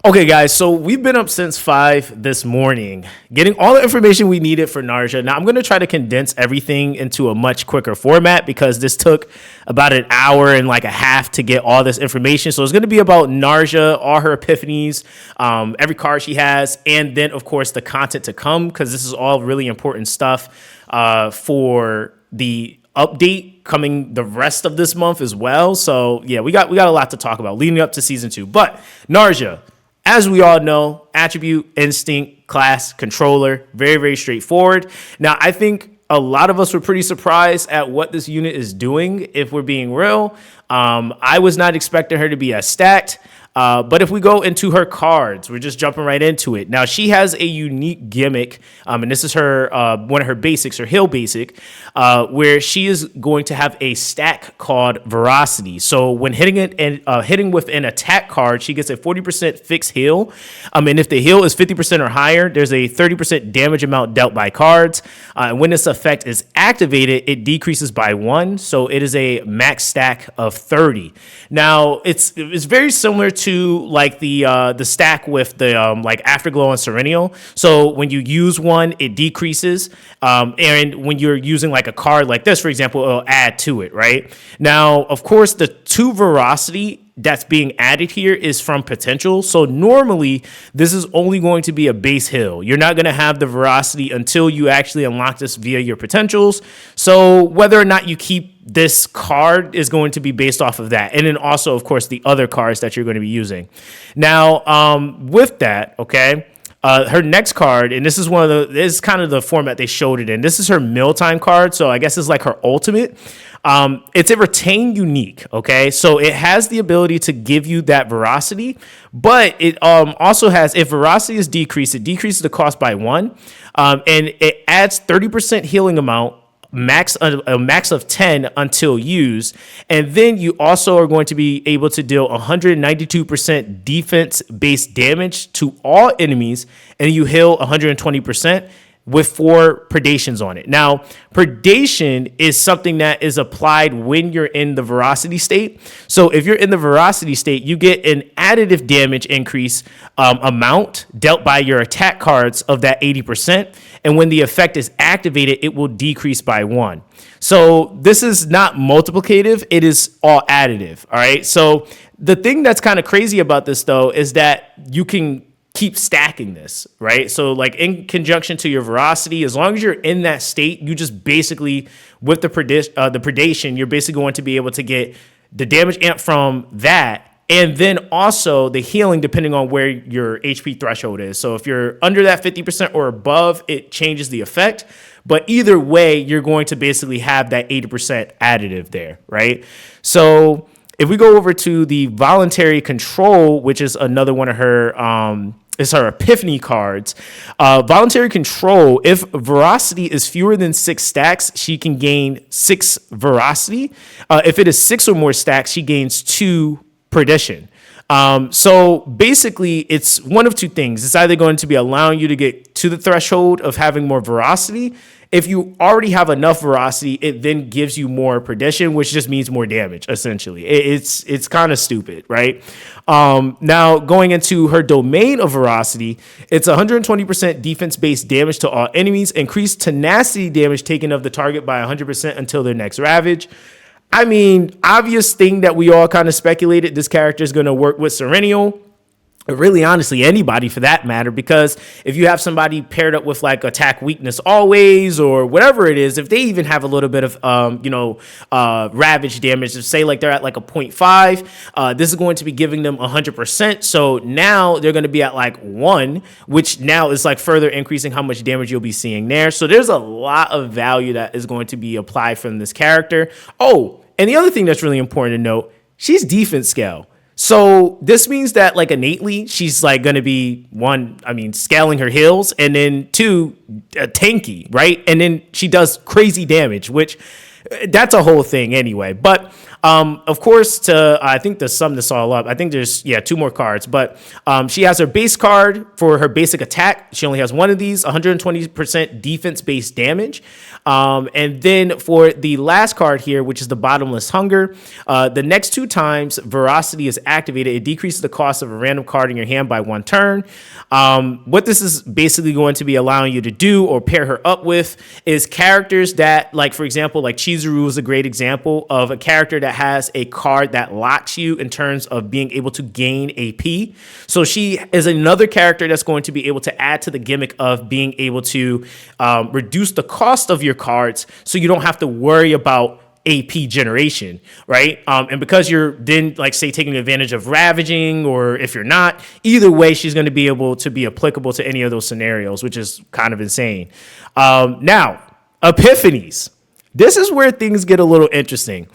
Okay, guys, so we've been up since 5 this morning, getting all the information we needed for Narja. Now, I'm going to try to condense everything into a much quicker format because this took about an hour and like a half to get all this information. So it's going to be about Narja, all her epiphanies, every card she has, and then, of course, the content to come, because this is all really important stuff for the update coming the rest of this month as well. So, yeah, we got a lot to talk about leading up to season 2. But Narja, as we all know, attribute, instinct, class, controller, very, very straightforward. Now, I think a lot of us were pretty surprised at what this unit is doing, if we're being real. I was not expecting her to be as stacked. But if we go into her cards, we're just jumping right into it. Now, she has a unique gimmick, and this is her one of her basics, her heal basic, where she is going to have a stack called Veracity. So when hitting it and hitting with an attack card, she gets a 40% fixed heal. And if the heal is 50% or higher, there's a 30% damage amount dealt by cards. And when this effect is activated, it decreases by 1. So it is a max stack of 30. Now, it's very similar to like the stack with the like Afterglow and Serennial. So when you use one, it decreases. And when you're using like a card like this, for example, it'll add to it, right? Now, of course, the 2 Veracity that's being added here is from potential. So normally this is only going to be a base heal. You're not going to have the Veracity until you actually unlock this via your potentials. So whether or not you keep this card is going to be based off of that. And then also, of course, the other cards that you're going to be using. Now, with that, okay, her next card, and this is this is kind of the format they showed it in. This is her mealtime card. So I guess it's like her ultimate. It's a retain unique. Okay. So it has the ability to give you that Veracity, but it also has, if Veracity is decreased, it decreases the cost by 1. And it adds 30% healing amount, a max of 10 until used. And then you also are going to be able to deal 192% defense based damage to all enemies, and you heal 120% with 4 predations on it. Now, predation is something that is applied when you're in the Veracity state. So if you're in the Veracity state, you get an additive damage increase amount dealt by your attack cards of that 80%. And when the effect is activated, it will decrease by 1. So this is not multiplicative. It is all additive. All right. So the thing that's kind of crazy about this, though, is that you can keep stacking this, right? So like in conjunction to your Veracity, as long as you're in that state, you just basically, with the predation, you're basically going to be able to get the damage amp from that, and then also the healing depending on where your HP threshold is. So if you're under that 50% or above, it changes the effect. But either way, you're going to basically have that 80% additive there, right? So if we go over to the voluntary control, which is another one of her is her Epiphany cards. Voluntary control, if Veracity is fewer than 6 stacks, she can gain 6 Veracity. If it is 6 or more stacks, she gains 2 Perdition. So basically, it's one of 2 things. It's either going to be allowing you to get to the threshold of having more Veracity. If you already have enough Veracity, it then gives you more Perdition, which just means more damage, essentially. It's kind of stupid, right? Now, going into her domain of Veracity, it's 120% defense-based damage to all enemies, increased tenacity damage taken of the target by 100% until their next ravage. I mean, obvious thing that we all kind of speculated, this character is going to work with Serennial. Really, honestly, anybody for that matter, because if you have somebody paired up with like attack weakness always or whatever it is, if they even have a little bit of, ravage damage, say like they're at like a 0.5, this is going to be giving them 100%. So now they're going to be at like 1, which now is like further increasing how much damage you'll be seeing there. So there's a lot of value that is going to be applied from this character. Oh, and the other thing that's really important to note, she's defense scale. So this means that like innately she's like going to be 1, scaling her heals, and then 2, tanky, right? And then she does crazy damage, which that's a whole thing anyway. But Of course, I think to sum this all up, I think there's, two more cards, but she has her base card for her basic attack. She only has one of these, 120% defense-based damage. And then for the last card here, which is the Bottomless Hunger, the next 2 times Veracity is activated, it decreases the cost of a random card in your hand by 1 turn. What this is basically going to be allowing you to do or pair her up with is characters that, like, for example, like Chizuru is a great example of a character that has a card that locks you in terms of being able to gain AP. So she is another character that's going to be able to add to the gimmick of being able to reduce the cost of your cards so you don't have to worry about AP generation, right? And because you're then, like, say, taking advantage of ravaging, or if you're not, either way, she's going to be able to be applicable to any of those scenarios, which is kind of insane. Now, epiphanies. This is where things get a little interesting.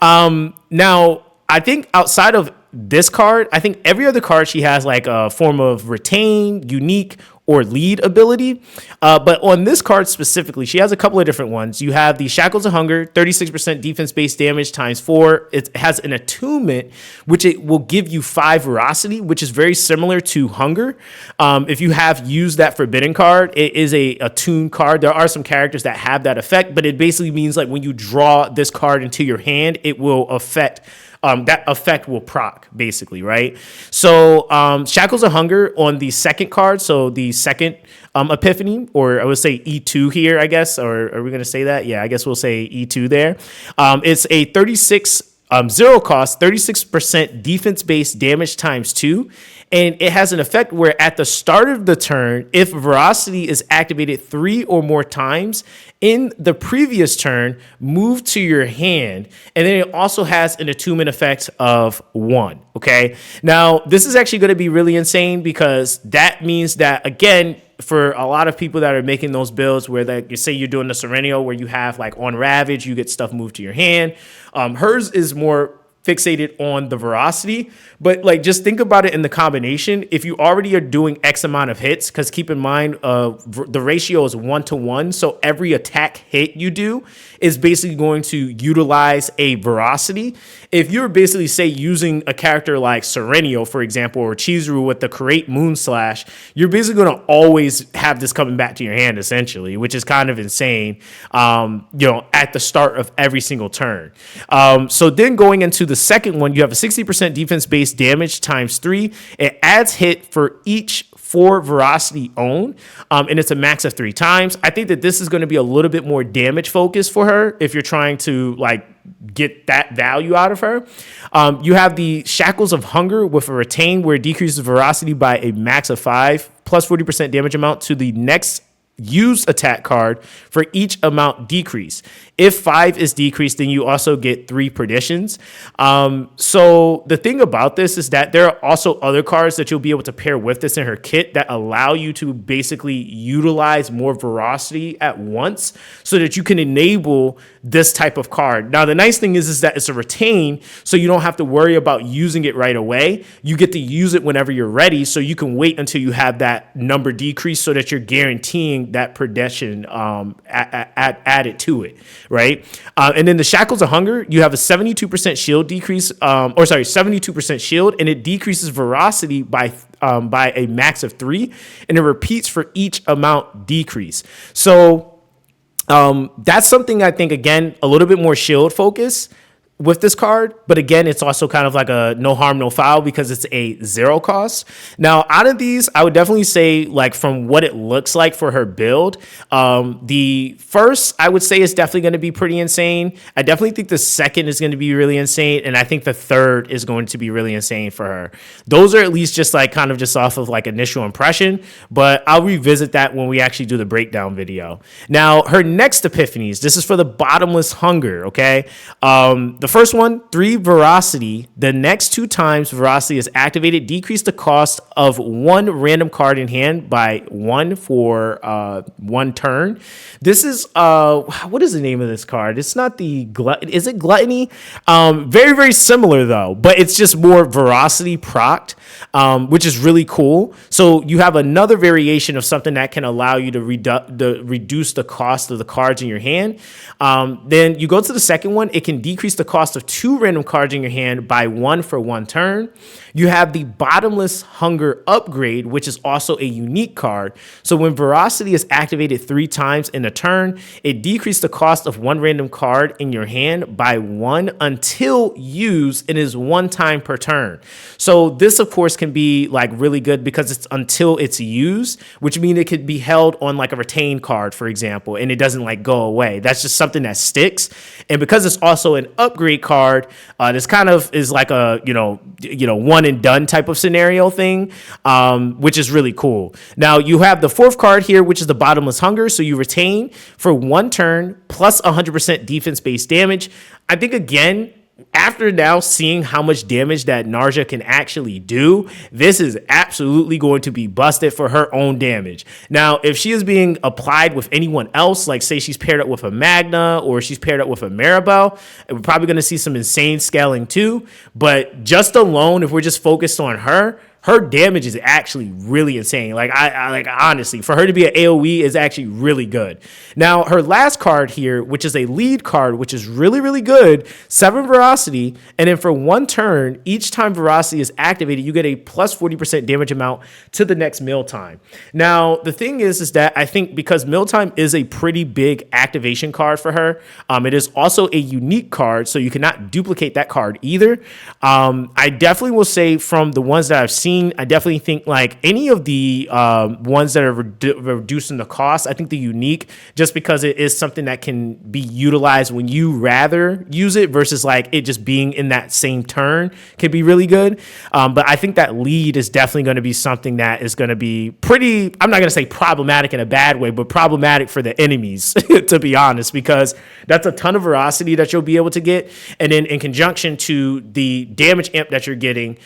Now, I think outside of this card, I think every other card she has like a form of retain, unique, or lead ability. But on this card specifically, she has a couple of different ones. You have the Shackles of Hunger, 36% defense-based damage times 4. It has an attunement, which it will give you 5 Veracity, which is very similar to Hunger. If you have used that Forbidden card, it is a attuned card. There are some characters that have that effect, but it basically means like when you draw this card into your hand, it will affect that effect will proc, basically, right? So Shackles of Hunger on the second card, so the second Epiphany, or I would say E2 here, I guess, or are we going to say that? Yeah, I guess we'll say E2 there. It's a 36 zero cost, 36% defense-based damage times 2. And it has an effect where at the start of the turn, if Veracity is activated 3 or more times in the previous turn, move to your hand. And then it also has an attunement effect of 1. Okay. Now, this is actually going to be really insane because that means that, again, for a lot of people that are making those builds where, like, you say you're doing the Serenio where you have like on Ravage, you get stuff moved to your hand. Hers is more fixated on the Veracity, but like just think about it in the combination. If you already are doing X amount of hits, because keep in mind the ratio is 1-to-1, so every attack hit you do is basically going to utilize a Veracity. If you're basically, say, using a character like Serenio, for example, or Chizuru with the Create Moon Slash, you're basically going to always have this coming back to your hand, essentially, which is kind of insane, at the start of every single turn. So then going into the second one, you have a 60% defense-based damage times 3. It adds hit for each 4 Veracity owned, and it's a max of 3 times. I think that this is going to be a little bit more damage focused for her if you're trying to like get that value out of her. You have the Shackles of Hunger with a retain where it decreases Veracity by a max of 5 plus 40% damage amount to the next used attack card for each amount decrease. If 5 is decreased, then you also get 3 perditions. So the thing about this is that there are also other cards that you'll be able to pair with this in her kit that allow you to basically utilize more Veracity at once so that you can enable this type of card. Now, the nice thing is that it's a retain, so you don't have to worry about using it right away. You get to use it whenever you're ready, so you can wait until you have that number decrease so that you're guaranteeing that perdition added to it, right? And then the Shackles of Hunger, you have a 72% shield decrease, 72% shield, and it decreases Veracity by a max of 3, and it repeats for each amount decrease. So that's something I think, again, a little bit more shield focus with this card, but again, it's also kind of like a no harm, no foul because it's a 0 cost. Now, out of these, I would definitely say, like, from what it looks like for her build, the first, I would say, is definitely going to be pretty insane. I definitely think the second is going to be really insane, and I think the third is going to be really insane for her. Those are at least just like kind of just off of like initial impression, but I'll revisit that when we actually do the breakdown video. Now, her next epiphanies, this is for the Bottomless Hunger, okay? The first one, 3 Veracity. The next 2 times Veracity is activated, decrease the cost of 1 random card in hand by 1 for 1 turn. This is, what is the name of this card? It's not the, is it Gluttony? Very, very similar though, but it's just more Veracity procced, which is really cool. So you have another variation of something that can allow you to reduce the cost of the cards in your hand. Then you go to the second one, it can decrease the cost cost of 2 random cards in your hand by 1 for 1 turn. You have the Bottomless Hunger upgrade, which is also a unique card. So when Veracity is activated 3 times in a turn, it decreases the cost of 1 random card in your hand by 1 until used. It is 1 time per turn. So this, of course, can be like really good because it's until it's used, which means it could be held on like a retained card, for example, and it doesn't like go away. That's just something that sticks. And because it's also an upgrade card, this kind of is like a, one and done type of scenario thing, which is really cool. Now you have the 4th card here, which is the Bottomless Hunger. So you retain for 1 turn plus 100% defense-based damage. I think, again, after now seeing how much damage that Narja can actually do, this is absolutely going to be busted for her own damage. Now, if she is being applied with anyone else, like say she's paired up with a Magna or she's paired up with a Maribel, we're probably going to see some insane scaling too. But just alone, if we're just focused on her damage is actually really insane. Like I honestly, for her to be an AoE is actually really good. Now, her last card here, which is a lead card, which is really, really good, 7 Veracity. And then for 1 turn, each time Veracity is activated, you get a plus 40% damage amount to the next mealtime. Now, the thing is that I think because mealtime is a pretty big activation card for her, it is also a unique card, so you cannot duplicate that card either. I definitely will say from the ones that I've seen, I definitely think like any of the ones that are reducing the cost, I think the unique, just because it is something that can be utilized when you rather use it versus like it just being in that same turn can be really good. But I think that lead is definitely going to be something that is going to be pretty, I'm not going to say problematic in a bad way, but problematic for the enemies, to be honest, because that's a ton of Veracity that you'll be able to get. And then in conjunction to the damage amp that you're getting,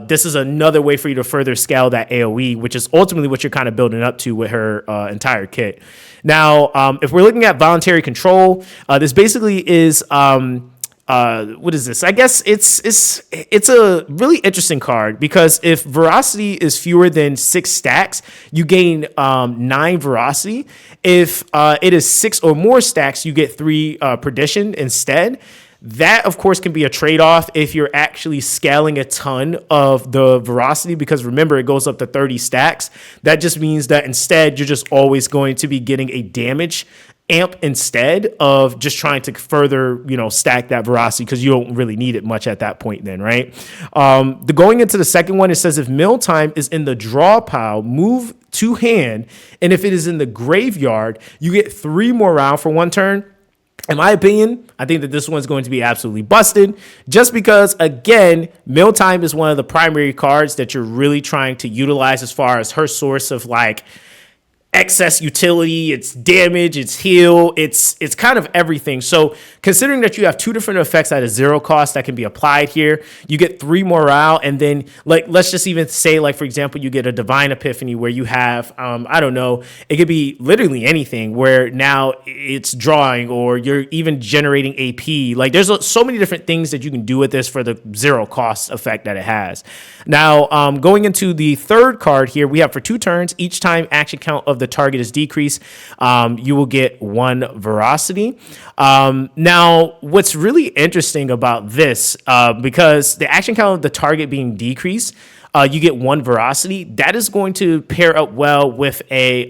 this is another way for you to further scale that AoE, which is ultimately what you're kind of building up to with her entire kit. Now, if we're looking at voluntary control, this basically is what is this? I guess it's a really interesting card because if Veracity is fewer than 6 stacks, you gain 9 Veracity. If it is 6 or more stacks, you get 3 Perdition instead. That, of course, can be a trade-off if you're actually scaling a ton of the Veracity, because remember, it goes up to 30 stacks. That just means that instead, you're just always going to be getting a damage amp instead of just trying to further, stack that Veracity, because you don't really need it much at that point then, right? Going into the second one, it says if mealtime is in the draw pile, move to hand, and if it is in the graveyard, you get 3 more rounds for 1 turn. In my opinion, I think that this one's going to be absolutely busted just because, again, mealtime is one of the primary cards that you're really trying to utilize as far as her source of like excess utility, it's damage, it's heal, it's kind of everything. So considering that you have 2 different effects at a 0 cost that can be applied here, you get 3 morale, and then like let's just even say like for example you get a Divine Epiphany where you have I don't know, it could be literally anything where now it's drawing or you're even generating AP. Like there's so many different things that you can do with this for the 0 cost effect that it has. Now going into the third card here, we have for 2 turns, each time action count of the target is decreased, you will get 1 Veracity. Now, what's really interesting about this, because the action count of the target being decreased, you get 1 Veracity. That is going to pair up well with a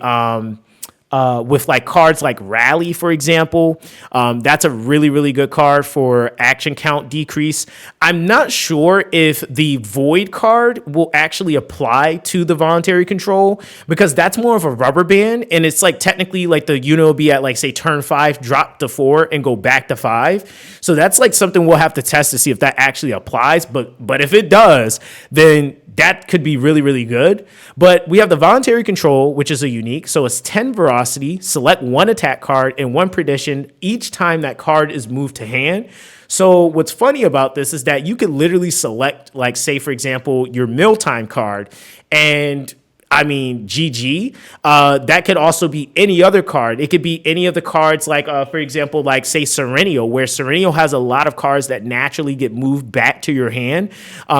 with like cards like Rally, for example. That's a really, really good card for action count decrease. I'm not sure if the Void card will actually apply to the voluntary control because that's more of a rubber band, and it's like technically like the unit will be at like say turn 5, drop to 4 and go back to 5. So that's like something we'll have to test to see if that actually applies. But if it does, then that could be really, really good. But we have the voluntary control, which is a unique. So it's 10 Veracity, select 1 attack card and 1 Perdition each time that card is moved to hand. So what's funny about this is that you could literally select, like, say, for example, your mealtime card, and I mean, GG. That could also be any other card. It could be any of the cards, like, for example, like, say, Serenio, where Serenio has a lot of cards that naturally get moved back to your hand.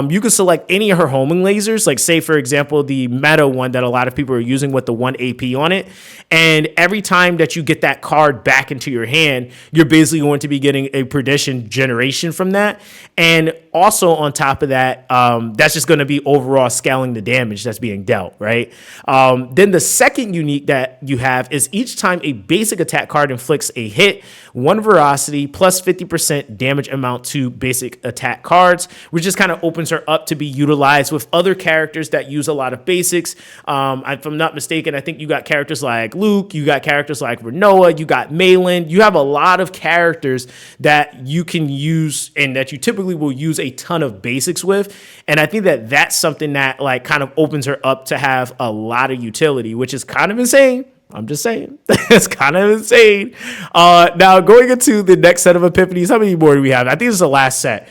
You can select any of her homing lasers, like, say, for example, the meta one that a lot of people are using with the 1 AP on it. And every time that you get that card back into your hand, you're basically going to be getting a perdition generation from that. And also on top of that, that's just going to be overall scaling the damage that's being dealt, right? Then the second unique that you have is each time a basic attack card inflicts a hit, 1 veracity plus 50% damage amount to basic attack cards, which just kind of opens her up to be utilized with other characters that use a lot of basics. If I'm not mistaken, I think you got characters like Luke, you got characters like Renoa, you got Malin. You have a lot of characters that you can use and that you typically will use a ton of basics with. And I think that that's something that like kind of opens her up to have a lot of utility, which is kind of insane. I'm just saying. It's kind of insane. Now, going into the next set of epiphanies, how many more do we have? I think this is the last set.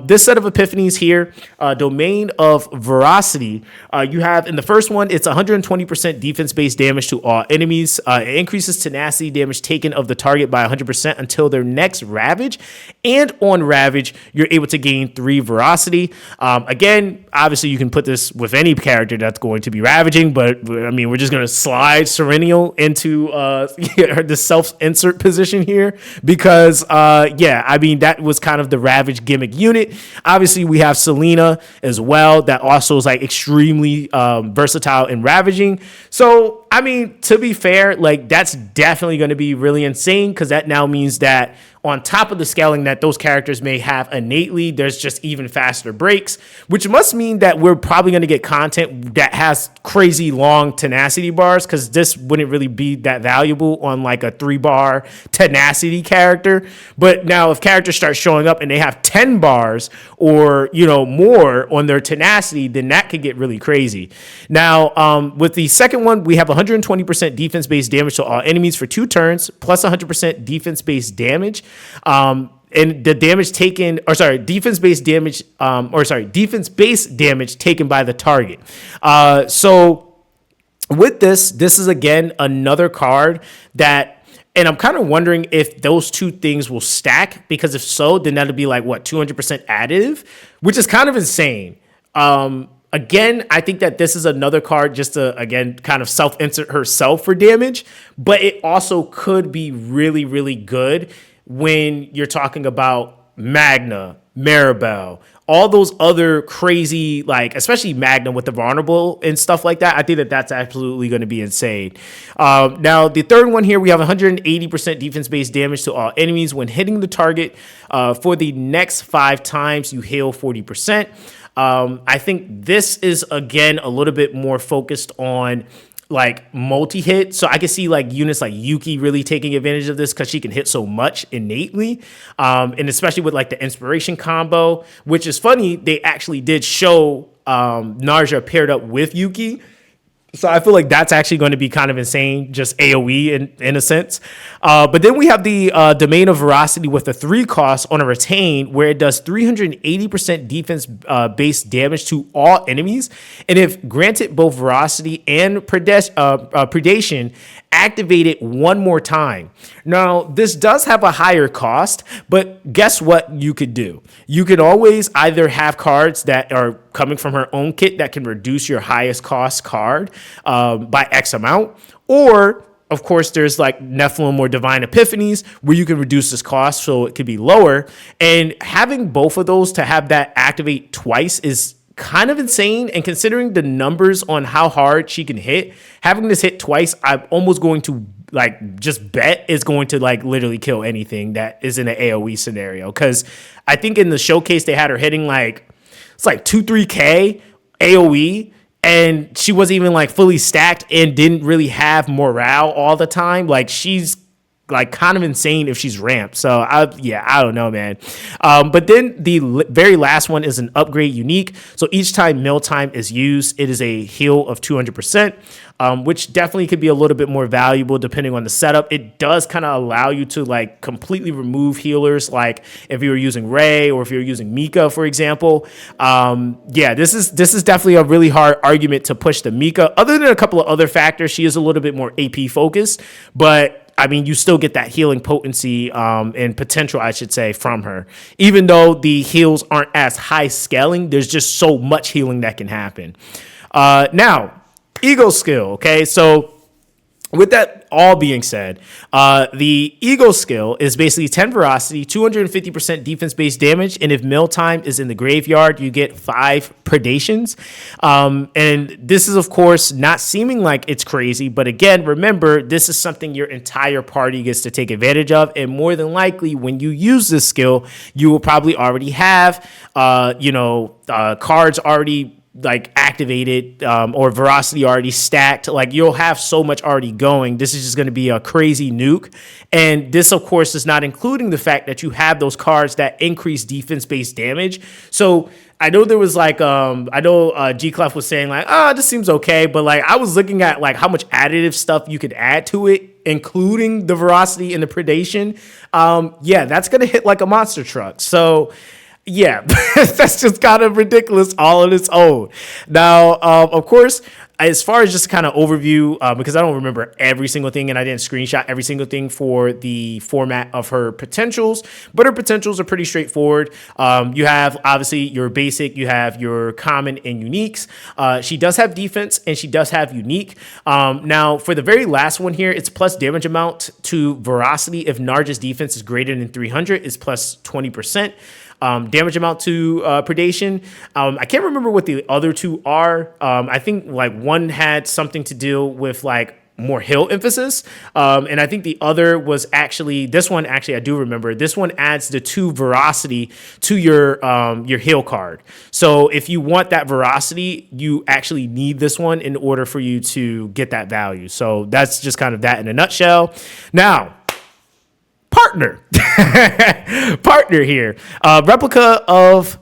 This set of epiphanies here, Domain of Veracity, you have in the first one, it's 120% defense-based damage to all enemies. It increases tenacity damage taken of the target by 100% until their next Ravage. And on Ravage, you're able to gain 3 Veracity. Again, obviously, you can put this with any character that's going to be Ravaging, but I mean, we're just going to slide Serennial into the self-insert position here because, yeah, I mean, that was kind of the Ravage gimmick unit. Obviously, we have Selena as well that also is like extremely versatile in ravaging. So, I mean, to be fair, like that's definitely going to be really insane because that now means that on top of the scaling that those characters may have innately, there's just even faster breaks, which must mean that we're probably going to get content that has crazy long tenacity bars because this wouldn't really be that valuable on like a 3-bar tenacity character. But now if characters start showing up and they have 10 bars or, you know, more on their tenacity, then that could get really crazy. Now, with the second one, we have 120% defense-based damage to all enemies for 2 turns, plus 100% defense-based damage. And the damage taken, or sorry, defense-based damage, defense-based damage taken by the target. So with this is again another card that, and I'm kind of wondering if those two things will stack, because if so, then that'll be like what, 200% additive, which is kind of insane. Again, I think that this is another card just to, again, kind of self-insert herself for damage, but it also could be really, really good when you're talking about Magna, Maribel, all those other crazy, like, especially Magna with the vulnerable and stuff like that. I think that that's absolutely going to be insane. Now, the third one here, we have 180% defense-based damage to all enemies. When hitting the target for the next 5 times, you heal 40%. I think this is, again, a little bit more focused on like multi-hit. So I can see like units like Yuki really taking advantage of this because she can hit so much innately. And especially with like the inspiration combo, which is funny, they actually did show Narja paired up with Yuki. So I feel like that's actually going to be kind of insane, just AoE in a sense. But then we have the Domain of Veracity with a 3 cost on a retain, where it does 380% defense-based damage to all enemies. And if granted both Veracity and Predation, activate it 1 more time. Now, this does have a higher cost, but guess what you could do? You could always either have cards that are coming from her own kit that can reduce your highest cost card by X amount, or of course, there's like Nephilim or Divine Epiphanies where you can reduce this cost so it could be lower. And having both of those to have that activate twice is kind of insane. And considering the numbers on how hard she can hit, having this hit twice, I'm almost going to like just bet is going to like literally kill anything that is in an AoE scenario. Because I think in the showcase they had her hitting like it's like 2-3K AoE, and she wasn't even like fully stacked and didn't really have morale all the time. Like she's like kind of insane if she's ramped. So I don't know, man. But then the very last one is an upgrade unique. So each time mealtime is used, it is a heal of 200%, which definitely could be a little bit more valuable depending on the setup. It does kind of allow you to like completely remove healers, like if you were using Ray or if you're using Mika, for example. This is definitely a really hard argument to push the Mika. Other than a couple of other factors, she is a little bit more AP focused, but I mean, you still get that healing potency and potential, I should say, from her. Even though the heals aren't as high scaling, there's just so much healing that can happen. Now, ego skill, okay? So with that all being said, the ego skill is basically 10 veracity, 250% defense-based damage, and if mealtime is in the graveyard, you get 5 predations. And this is, of course, not seeming like it's crazy, but again, remember, this is something your entire party gets to take advantage of, and more than likely, when you use this skill, you will probably already have, cards already like activated or veracity already stacked. Like you'll have so much already going. This is just going to be a crazy nuke. And this, of course, is not including the fact that you have those cards that increase defense-based damage. So I know there was like, G Clef was saying like, this seems okay. But like I was looking at like how much additive stuff you could add to it, including the veracity and the predation. That's going to hit like a monster truck. So yeah, that's just kind of ridiculous all on its own. Now, of course, as far as just kind of overview, because I don't remember every single thing and I didn't screenshot every single thing for the format of her potentials, but her potentials are pretty straightforward. You have obviously your basic, you have your common and uniques. She does have defense and she does have unique. Now, for the very last one here, it's plus damage amount to veracity. If Narja's defense is greater than 300, it's plus 20%. Damage amount to predation. I can't remember what the other two are. I think like one had something to deal with like more heal emphasis. And I think the other was actually, this one actually I do remember. This one adds the 2 veracity to your heal card. So if you want that veracity, you actually need this one in order for you to get that value. So that's just kind of that in a nutshell. Now, partner here, replica of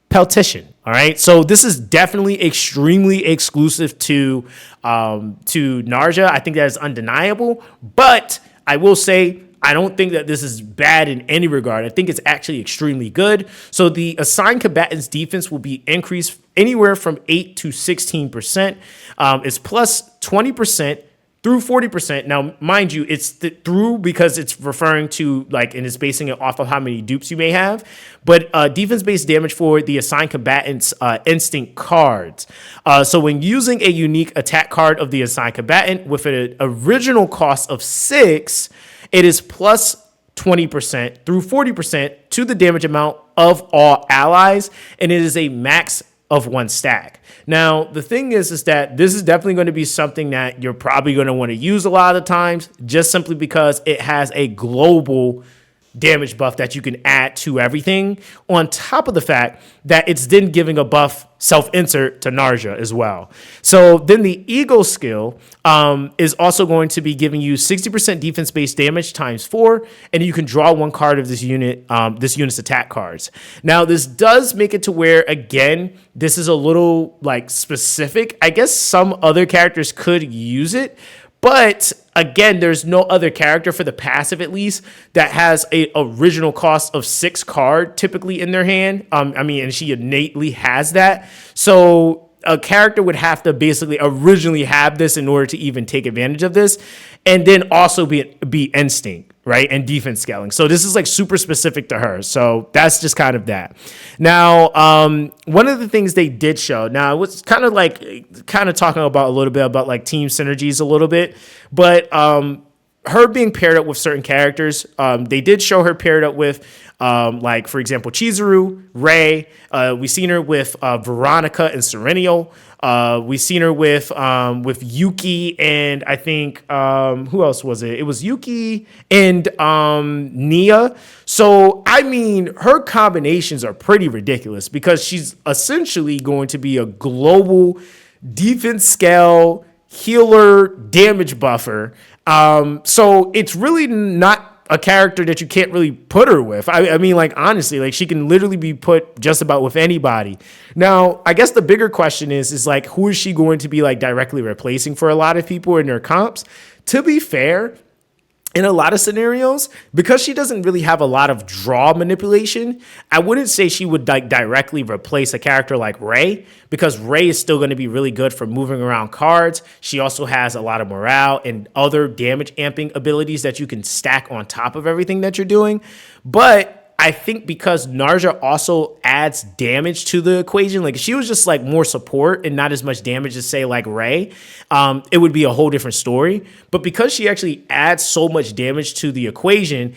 Peltitian. All right, so this is definitely extremely exclusive to Narja. I think that is undeniable, but I will say I don't think that this is bad in any regard. I think it's actually extremely good. So the assigned combatant's defense will be increased anywhere from 8 to 16%. It's plus 20%. Through 40%. Now, mind you, it's through because it's referring to like, and it's basing it off of how many dupes you may have. But defense-based damage for the assigned combatant's instinct cards. So when using a unique attack card of the assigned combatant with an original cost of 6, it is plus 20% through 40% to the damage amount of all allies, and it is a max of 1 stack. Now, the thing is that this is definitely going to be something that you're probably going to want to use a lot of times, just simply because it has a global damage buff that you can add to everything, on top of the fact that it's then giving a buff self-insert to Narja as well. So then the ego skill is also going to be giving you 60% defense-based damage times 4, and you can draw 1 card of this unit's attack cards. Now, this does make it to where, again, this is a little like specific. I guess some other characters could use it, but again, there's no other character for the passive, at least, that has a original cost of 6 card typically in their hand. And she innately has that. So a character would have to basically originally have this in order to even take advantage of this, and then also be instinct, right? And defense scaling. So this is like super specific to her. So that's just kind of that. Now, one of the things they did show, now it was kind of talking about a little bit about like team synergies a little bit, but her being paired up with certain characters, they did show her paired up with, like, for example, Chizuru, Ray. We've seen her with Veronica and Serenio. We've seen her with Yuki and I think, who else was it? It was Yuki and Nia. So, I mean, her combinations are pretty ridiculous because she's essentially going to be a global defense scale healer damage buffer So it's really not a character that you can't really put her with. I mean, like, honestly, like, she can literally be put just about with anybody. Now, I guess the bigger question is like, who is she going to be like directly replacing for a lot of people in their comps? To be fair, in a lot of scenarios, because she doesn't really have a lot of draw manipulation, I wouldn't say she would like directly replace a character like Rey, because Rey is still going to be really good for moving around cards. She also has a lot of morale and other damage amping abilities that you can stack on top of everything that you're doing. But I think because Narja also adds damage to the equation, like if she was just like more support and not as much damage as say like Rey, it would be a whole different story. But because she actually adds so much damage to the equation,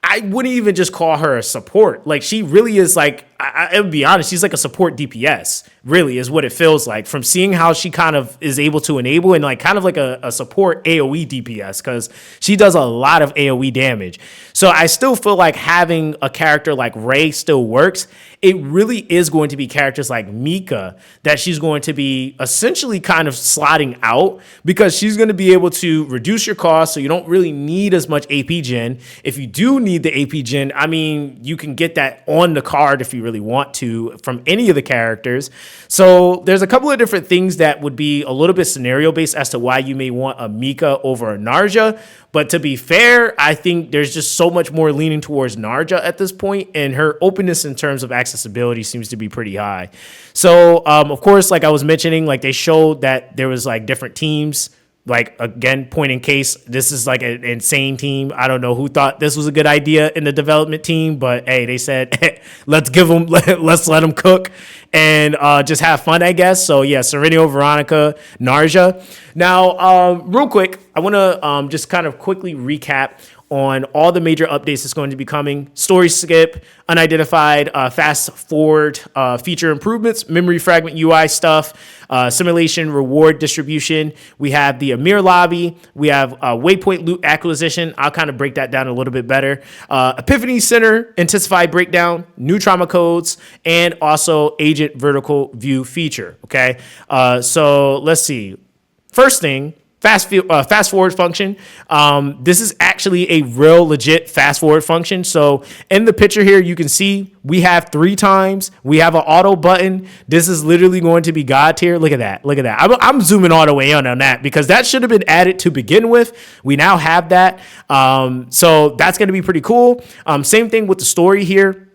I wouldn't even just call her a support. Like she really is like, I would be honest, she's like a support DPS, really is what it feels like from seeing how she kind of is able to enable and like kind of like a support AoE DPS, because she does a lot of AoE damage. So I still feel like having a character like Rey still works. It really is going to be characters like Mika that she's going to be essentially kind of slotting out, because she's going to be able to reduce your cost, so you don't really need as much AP gen. If you do need the AP gen, I mean, you can get that on the card if you really want to from any of the characters. So there's a couple of different things that would be a little bit scenario based as to why you may want a Mika over a Narja. But to be fair, I think there's just so much more leaning towards Narja at this point, and her openness in terms of accessibility seems to be pretty high. So, of course, like I was mentioning, like they showed that there was like different teams. Like, again, point in case, this is like an insane team. I don't know who thought this was a good idea in the development team, but hey, they said, let's let them cook and just have fun, I guess. So yeah, Serenio, Veronica, Narja. Now, real quick, I want to just kind of quickly recap on all the major updates that's going to be coming. Story skip, unidentified, fast forward, feature improvements, memory fragment UI stuff, simulation reward distribution. We have the Amir lobby. We have waypoint loot acquisition. I'll kind of break that down a little bit better. Epiphany Center, intensified breakdown, new trauma codes, and also agent vertical view feature. Okay. So let's see. First thing, fast forward function. This is actually a real legit fast forward function. So in the picture here, you can see we have 3 times. We have an auto button. This is literally going to be God tier. Look at that. Look at that. I'm zooming all the way in on that because that should have been added to begin with. We now have that. So that's going to be pretty cool. Same thing with the story here.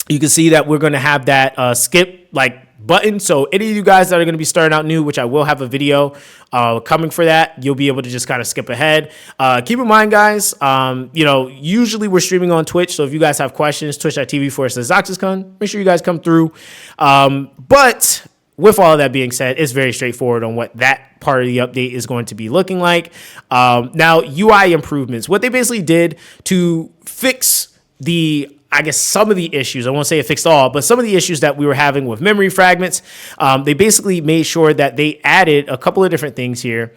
You can see that we're going to have that skip like button. So any of you guys that are going to be starting out new, which I will have a video coming for that, you'll be able to just kind of skip ahead. Keep in mind, guys, usually we're streaming on Twitch. So if you guys have questions, twitch.tv/Zoxaskun, make sure you guys come through. But with all of that being said, it's very straightforward on what that part of the update is going to be looking like. Now, UI improvements, what they basically did to fix some of the issues, I won't say it fixed all, but some of the issues that we were having with memory fragments, they basically made sure that they added a couple of different things here.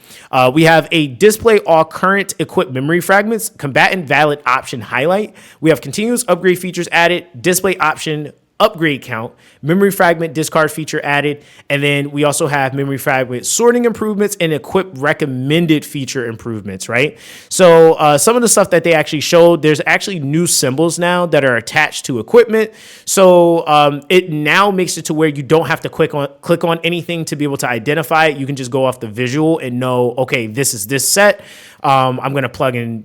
We have a display all current equipped memory fragments, combatant valid option highlight. We have continuous upgrade features added, display option upgrade count, memory fragment discard feature added, and then we also have memory fragment sorting improvements and equip recommended feature improvements, right? So some of the stuff that they actually showed, there's actually new symbols now that are attached to equipment. So it now makes it to where you don't have to click on anything to be able to identify it. You can just go off the visual and know, okay, this is this set. I'm going to plug in,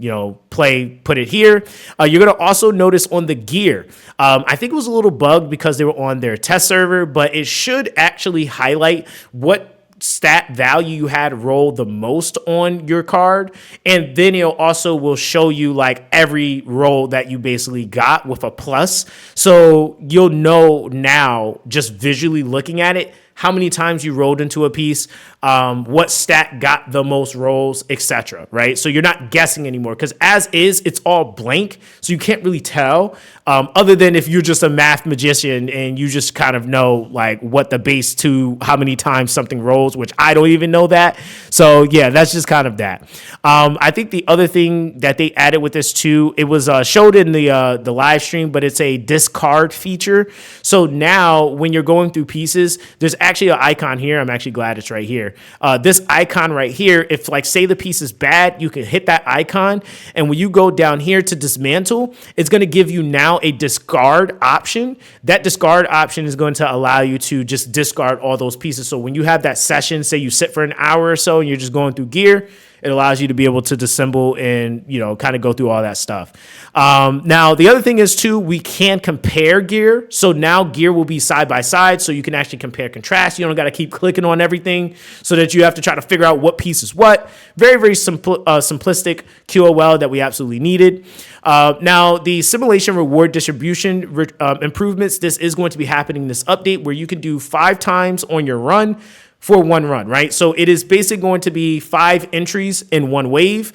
put it here. You're going to also notice on the gear, I think it was a little bugged because they were on their test server, but it should actually highlight what stat value you had roll the most on your card, and then it also will show you like every roll that you basically got with a plus, so you'll know now just visually looking at it how many times you rolled into a piece, what stat got the most rolls, etc. Right? So you're not guessing anymore, because as is, it's all blank, so you can't really tell. Other than if you're just a math magician and you just kind of know like what the base to how many times something rolls, which I don't even know that. So yeah, that's just kind of that. I think the other thing that they added with this too, it was showed in the live stream, but it's a discard feature. So now when you're going through pieces, there's actually an icon here. I'm actually glad it's right here. This icon right here, if like say the piece is bad, you can hit that icon. And when you go down here to dismantle, it's going to give you now a discard option. That discard option is going to allow you to just discard all those pieces. So when you have that session, say you sit for an hour or so and you're just going through gear, it allows you to be able to disassemble and, you know, kind of go through all that stuff. Now, the other thing is, too, we can compare gear. So now gear will be side by side. So you can actually compare contrast. You don't got to keep clicking on everything so that you have to try to figure out what piece is what. Very, very simplistic QOL that we absolutely needed. Now, the simulation reward distribution improvements, this is going to be happening in this update where you can do 5 times on your run for one run, right? So it is basically going to be 5 entries in one wave,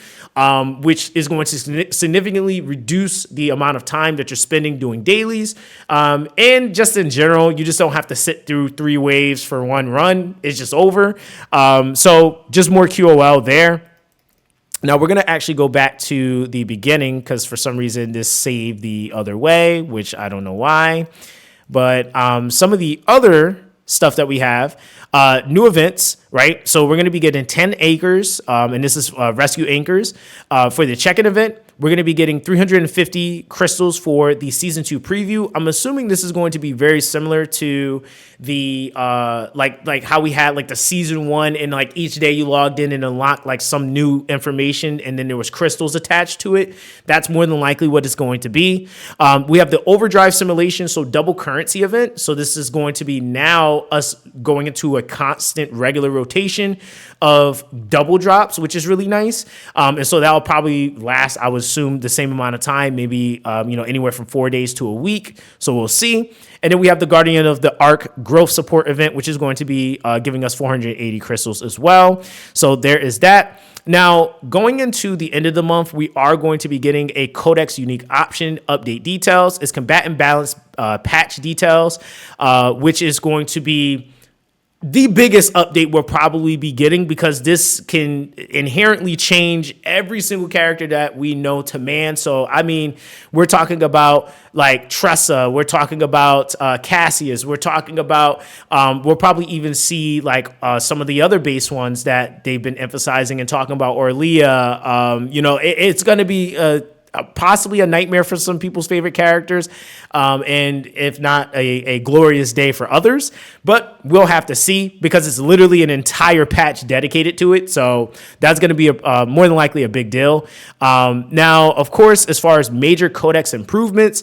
which is going to significantly reduce the amount of time that you're spending doing dailies. And just in general, you just don't have to sit through 3 waves for one run. It's just over. So just more QOL there. Now we're going to actually go back to the beginning because for some reason this saved the other way, which I don't know why. But some of the other stuff that we have, new events, right? So we're going to be getting 10 acres, and this is rescue anchors. For the check-in event, we're going to be getting 350 crystals for the season 2 preview. I'm assuming this is going to be very similar to the like how we had like the season 1, and like each day you logged in and unlocked like some new information, and then there was crystals attached to it. That's more than likely what it's going to be. We have the overdrive simulation, so double currency event. So this is going to be now us going into a constant regular rotation of double drops, which is really nice. And so that'll probably last, I would assume, the same amount of time, maybe anywhere from 4 days to a week. So we'll see. And then we have the Guardian of the Ark growth support event, which is going to be giving us 480 crystals as well. So there is that. Now, going into the end of the month, we are going to be getting a Codex unique option update details. It's combatant balance patch details, which is going to be the biggest update we'll probably be getting, because this can inherently change every single character that we know to man. So, I mean, we're talking about like Tressa, we're talking about Cassius, we're talking about, we'll probably even see like some of the other base ones that they've been emphasizing and talking about, Orlia. It's going to be possibly a nightmare for some people's favorite characters, and if not a glorious day for others. But we'll have to see, because it's literally an entire patch dedicated to it. So that's going to be more than likely a big deal. Now, of course, as far as major Codex improvements,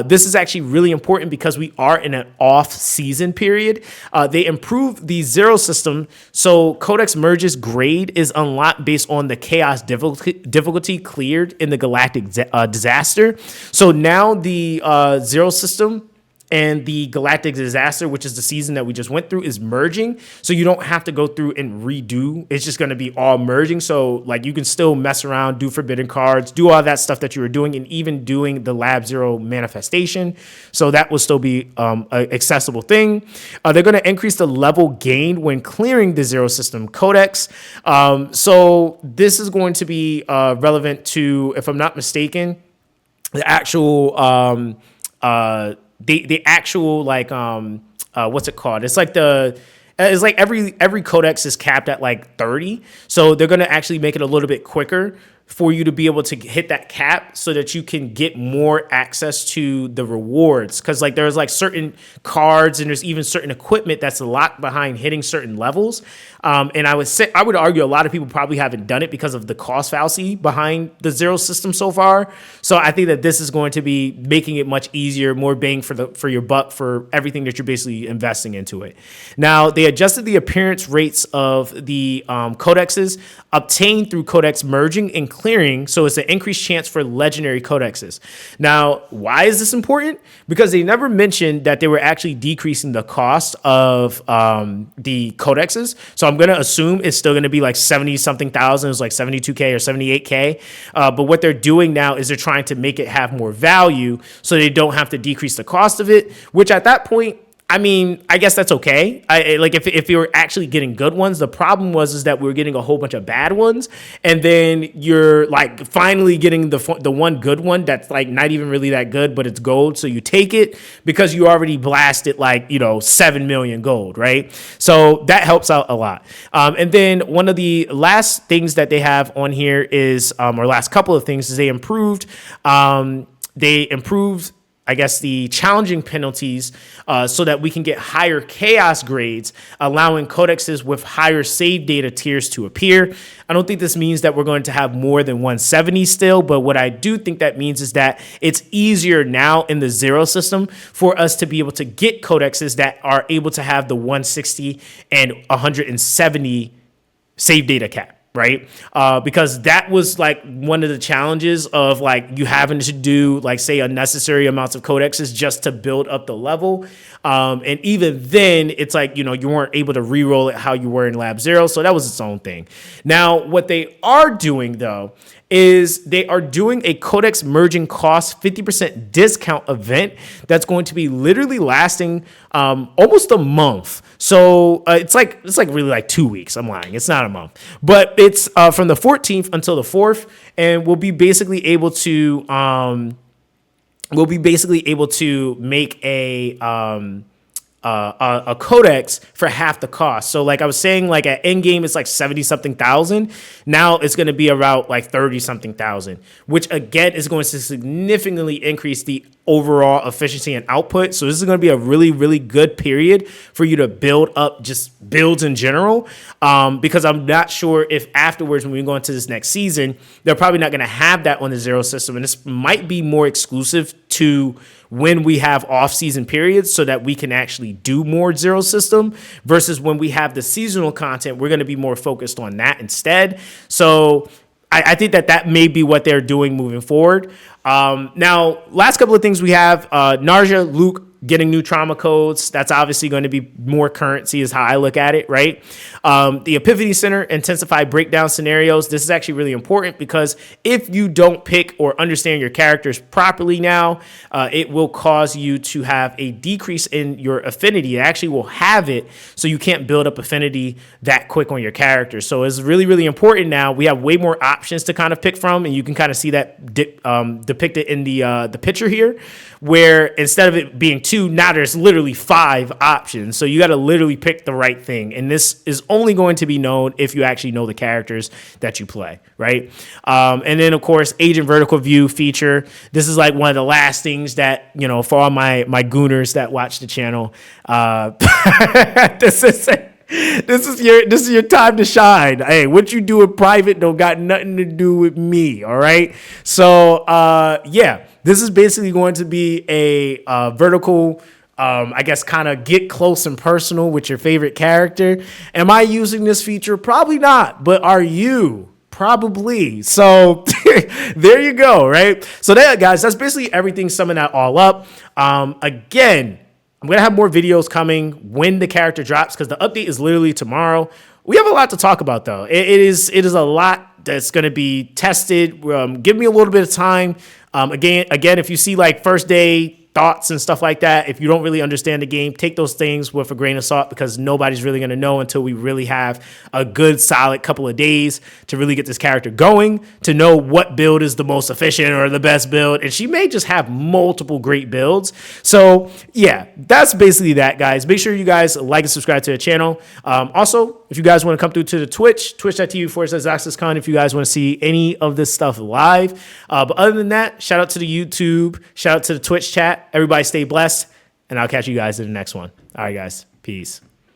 this is actually really important because we are in an off-season period. They improved the zero system, so Codex merges grade is unlocked based on the chaos difficulty cleared in the galactic disaster. So now the zero system and the galactic disaster, which is the season that we just went through, is merging. So you don't have to go through and redo. It's just going to be all merging. So like you can still mess around, do forbidden cards, do all that stuff that you were doing, and even doing the Lab Zero manifestation. So that will still be an accessible thing. They're going to increase the level gained when clearing the zero system codex. So this is going to be relevant to, if I'm not mistaken, the actual the actual like what's it called? It's like every codex is capped at like 30. So they're going to actually make it a little bit quicker for you to be able to hit that cap so that you can get more access to the rewards. Because like there's like certain cards and there's even certain equipment that's locked behind hitting certain levels. And I would argue a lot of people probably haven't done it because of the cost fallacy behind the zero system so far. So I think that this is going to be making it much easier, more bang for your buck for everything that you're basically investing into it. Now, they adjusted the appearance rates of the codexes obtained through codex merging and clearing, so it's an increased chance for legendary codexes. Now, why is this important? Because they never mentioned that they were actually decreasing the cost of the codexes. So I'm going to assume it's still going to be like 70 something thousand. It's like 72K or 78K. But what they're doing now is they're trying to make it have more value so they don't have to decrease the cost of it, which at that point I mean, I guess that's okay. Like if you were actually getting good ones, the problem is that we were getting a whole bunch of bad ones, and then you're like finally getting the one good one that's like not even really that good, but it's gold, so you take it because you already blasted like 7 million gold, right? So that helps out a lot. And then one of the last things that they have on here is, or last couple of things, is they improved. I guess, the challenging penalties so that we can get higher chaos grades, allowing codexes with higher save data tiers to appear. I don't think this means that we're going to have more than 170 still, but what I do think that means is that it's easier now in the zero system for us to be able to get codexes that are able to have the 160 and 170 save data cap. Right? Because that was like one of the challenges of like you having to do like say unnecessary amounts of codexes just to build up the level. And even then it's like, you weren't able to re-roll it how you were in Lab Zero. So that was its own thing. Now, what they are doing though, is they are doing a Codex merging cost 50% discount event that's going to be literally lasting almost a month. So it's like really like 2 weeks. I'm lying. It's not a month, but it's from the 14th until the 4th, and we'll be basically able to make a codex for half the cost. So like I was saying, like at end game, it's like 70 something thousand. Now it's going to be about like 30 something thousand, which again is going to significantly increase the overall efficiency and output. So this is going to be a really, really good period for you to build up just builds in general. Because I'm not sure if afterwards, when we go into this next season, they're probably not going to have that on the zero system. And this might be more exclusive to when we have off-season periods so that we can actually do more zero system versus when we have the seasonal content, we're going to be more focused on that instead. So I think that may be what they're doing moving forward. Now, last couple of things we have, Narja, Luke, getting new trauma codes. That's obviously going to be more currency is how I look at it, right? The Epiphany Center, intensify breakdown scenarios. This is actually really important because if you don't pick or understand your characters properly now, it will cause you to have a decrease in your affinity. It actually will have it, so you can't build up affinity that quick on your characters. So it's really, really important now. We have way more options to kind of pick from, and you can kind of see that depicted in the picture here, where instead of it being 2, now there's literally 5 options. So you got to literally pick the right thing. And this is only going to be known if you actually know the characters that you play, right? And then, of course, Agent Vertical View feature. This is like one of the last things that, for all my gooners that watch the channel, this is your time to shine. Hey, what you do in private don't got nothing to do with me, all right? So, yeah. This is basically going to be a vertical, I guess, kind of get close and personal with your favorite character. Am I using this feature? Probably not, but are you? Probably. So there you go, right? So there, guys, that's basically everything, summing that all up. Again, I'm going to have more videos coming when the character drops because the update is literally tomorrow. We have a lot to talk about, though. It is a lot that's going to be tested. Give me a little bit of time. Again, if you see like first day thoughts and stuff like that, if you don't really understand the game, take those things with a grain of salt because nobody's really going to know until we really have a good solid couple of days to really get this character going, to know what build is the most efficient or the best build. And she may just have multiple great builds. So yeah, that's basically that, guys. Make sure you guys like and subscribe to the channel. Also, if you guys want to come through to the twitch.tv/Zoxaskun, if you guys want to see any of this stuff live. But other than that, shout out to the YouTube, shout out to the Twitch chat. Everybody stay blessed, and I'll catch you guys in the next one. All right, guys. Peace.